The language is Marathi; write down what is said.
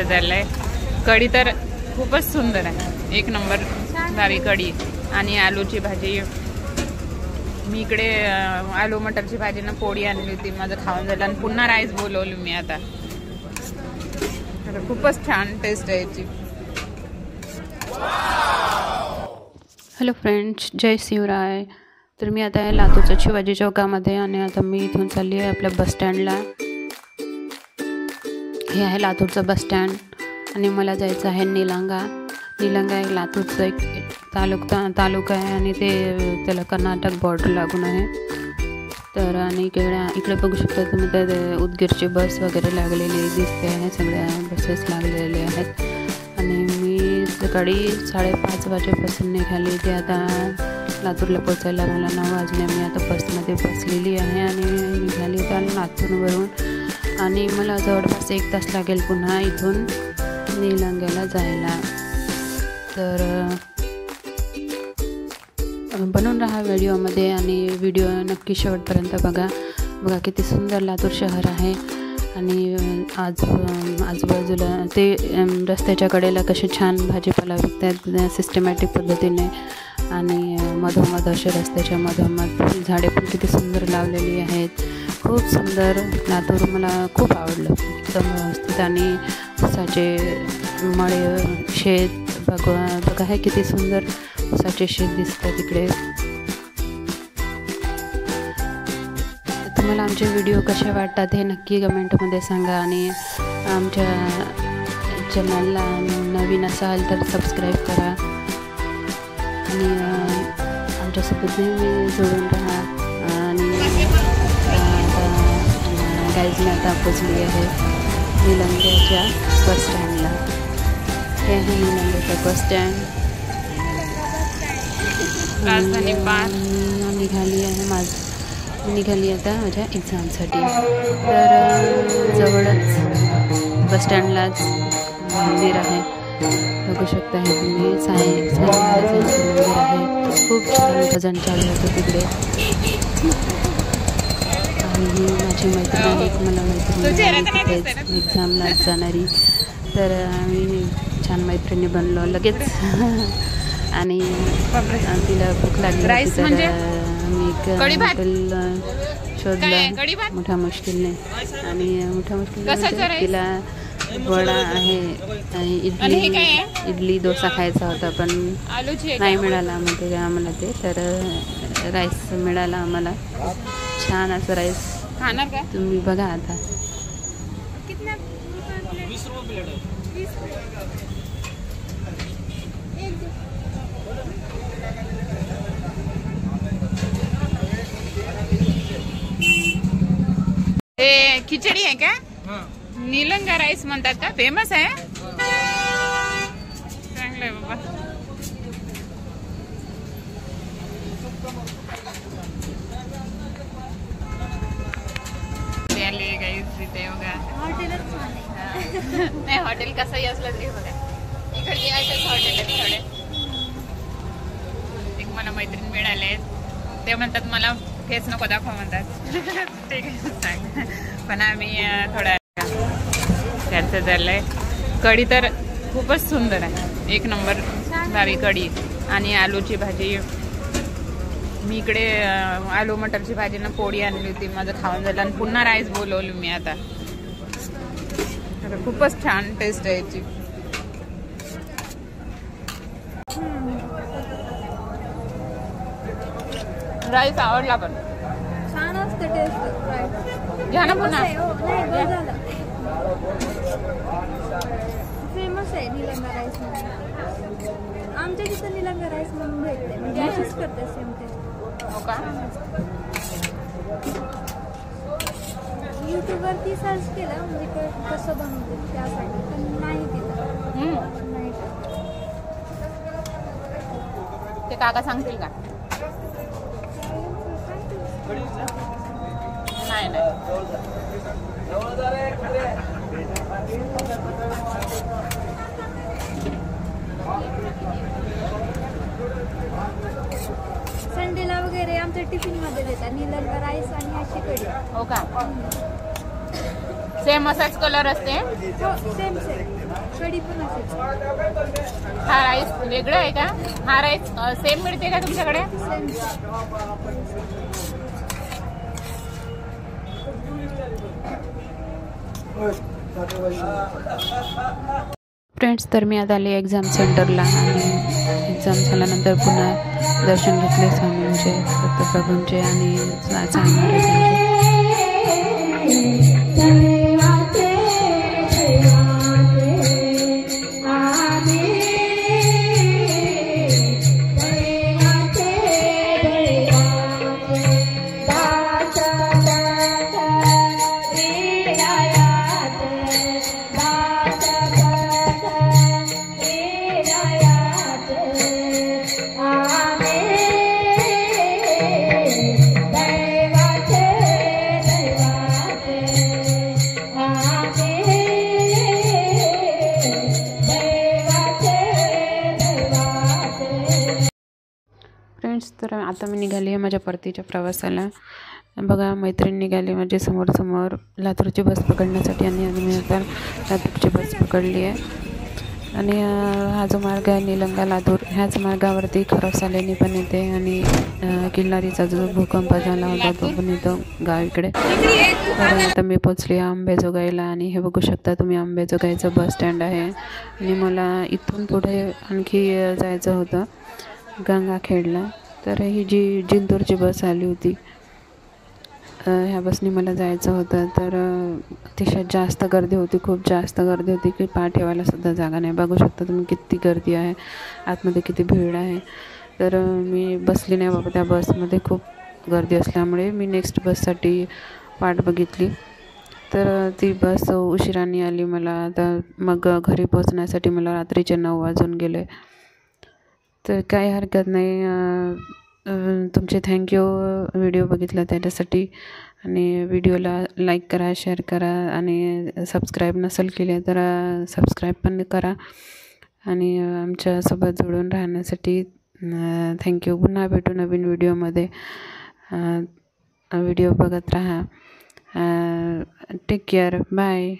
झालंय। कढी तर खूपच सुंदर आहे, एक नंबर भारी कढी आणि आलूची भाजी। मी इकडे आलू मटरची भाजी ना पोळी आणली होती, माझं खाऊन झालं आणि पुन्हा राईस बोलवली मी आता। खूपच छान टेस्ट आहे याची। हॅलो फ्रेंड्स, जय शिवराय। तर मी आता आहे लातूरच्या शिवाजी चौकामध्ये आणि आता मी इथून चालली आहे आपल्या बस स्टँडला। हे आहे लातूरचं बस स्टँड आणि मला जायचं आहे निलंगा। निलंगा एक लातूरचं एक तालुका आहे आणि त्याला कर्नाटक बॉर्डर लागून आहे। तर आणि इकडे बघू शकता तुम्ही तर उदगीरची बस वगैरे लागलेली दिसते आहे, सगळ्या बसेस लागलेले आहेत। आणि मी सकाळी 5:30 वाजेपासून निघाली, ते आता लातूरला पोचायला मला 9 वाजले। मी आता बसमध्ये बसलेली आहे आणि निघाली आता लातूरवरून आणि मला जवळपास 1 तास लागेल पुन्हा इथून निलंग्याला जायला। तर बनून राहा व्हिडिओमध्ये आणि व्हिडिओ नक्की शेवटपर्यंत बघा किती सुंदर लातूर शहर आहे। आणि आजूबाजूला ते रस्त्याच्या कडेला कसे छान भाजीपाला विकतात सिस्टमॅटिक पद्धतीने आणि मधोमध असे रस्त्याच्या मधोमध झाडे पण किती सुंदर लावलेली आहेत। खूप सुंदर लातूर मला खूप आवडलं, एकदम व्यवस्थित आणि ऊसाचे मळे शेत बघा हे किती सुंदर ऊसाचे शेत दिसतात तिकडे। तुम्हाला आमचे व्हिडिओ कसे वाटतात हे नक्की कमेंटमध्ये सांगा आणि आमच्या चॅनलला नवीन असाल तर सबस्क्राईब करा आणि आमच्यासोबत नेहमी जोडून राहा। आणि गाईज मी आता पोचली आहे निलंग्याच्या बस स्टँडला। हे आहे निलंग्याचं बस स्टँड। निघाली आता माझ्या एक्झामसाठी। तर जवळच बस स्टँडलाच मंदिर आहे, बघू शकता हे तुम्ही साई महाराजांचे मंदिर आहे। खूप छान भजन चालू होतं तिकडे आणि माझी मैत्रीण एक मला मैत्रीण एक्झामलाच जाणारी, तर आम्ही छान मैत्रिणी बनलो लगेच आणि तिला भूक लागली मी एक हॉटेल शोधलं मोठ्या मुश्किलने आणि तिला वडा आहे इडली डोसा खायचा होता पण नाही मिळाला मग आम्हाला ते, तर राईस मिळाला आम्हाला, छान असं राईस खाणार का तुम्ही बघा आता। खिचडी आहे का? निलंगा राईस म्हणतात का? फेमस आहे, चांगलं आहे बाबा। इथे बघा नाही हॉटेल कसंही असलं तरी बघा इकडे यायचंच हॉटेल आहे थोडे। एक मला मैत्रीण मिळाले, ते म्हणतात मला फेस नको दाखवा म्हणतात ठीक आहे सांग, पण आम्ही थोडा त्यांचं झालंय। कढी तर खूपच सुंदर आहे, एक नंबर भारी कढी आणि आलूची भाजी। मी इकडे आलू मटरची भाजी ना पोळी आणली होती, माझं खाऊन झालं आणि पुन्हा राईस बोलवली मी आता। खूपच छान टेस्ट आहे याची। राईस आवडला पण छान असते टेस्ट, घ्या ना पुन्हा। फेमस आहे निलंगा राईस म्हणून, आमच्या तिथं निलंगा राईस म्हणून भेटते, म्हणजे अशीच करते सेम टेस्ट। हो का? यूट्यूबवरती सर्च केलं म्हणजे कसं बनवते त्यासाठी, पण नाही केलं। ते काका सांगतील का? नाही संडेला वगैरे आमच्या टिफिन मध्ये देतात निलंगा राईस आणि अशी कढी। हो का? सेम असाच कलर असते? हो सेम सेम। कढी पण असेच हा राईस वेगळं आहे का? हा राईस सेम मिळते का तुमच्याकडे? सेम. फ्रेंड्स, तर मी आता आले एक्झाम सेंटरला आणि एक्झाम झाल्यानंतर पुन्हा दर्शन घेतले स्वामींचे, दत्तप्रभूंचे आणि साई महाराजांचे. फ्रेंड्स, तर आता मी निघाली आहे माझ्या परतीच्या प्रवासाला. बघा, मैत्रीण निघाली माझी समोर लातूरची बस पकडण्यासाठी आणि मी आता लातूरची बस पकडली आहे. आणि हा जो मार्ग आहे निलंगा लातूर, ह्याच मार्गावरती खरवसालेनी पण येते आणि किल्लारीचा जो भूकंप झाला होता तो पण येतो गावीकडे. तर आता मी पोचली अंबेजोगाईला आणि हे बघू शकता तुम्ही, अंबेजोगाईचं बस स्टँड आहे. आणि मला इथून पुढे आणखी जायचं होतं गंगाखेडला. तर ही जी जिंतूरची बस आली होती, ह्या बसने मला जायचं होतं. तर अतिशय जास्त गर्दी होती, खूप जास्त गर्दी होती की पाय ठेवायला सुद्धा जागा नाही. बघू शकता तुम्ही किती गर्दी आहे, आतमध्ये किती भीड आहे. तर मी बसली नाही बाबा त्या बसमध्ये, खूप गर्दी असल्यामुळे मी नेक्स्ट बससाठी वाट बघितली. तर ती बस उशिराने आली. मला आता मग घरी पोहोचण्यासाठी मला रात्रीचे 9 वाजून गेले. तर काही हरकत नाही. तुमचे थँक्यू व्हिडिओ बघितला त्याच्यासाठी. आणि व्हिडिओला लाईक करा, शेअर करा आणि सबस्क्राईब नसेल केले तर सबस्क्राईब पण करा. आणि आमच्यासोबत जोडून राहण्यासाठी थँक्यू. पुन्हा भेटू नवीन व्हिडिओमध्ये. व्हिडिओ बघत राहा. Take care. बाय.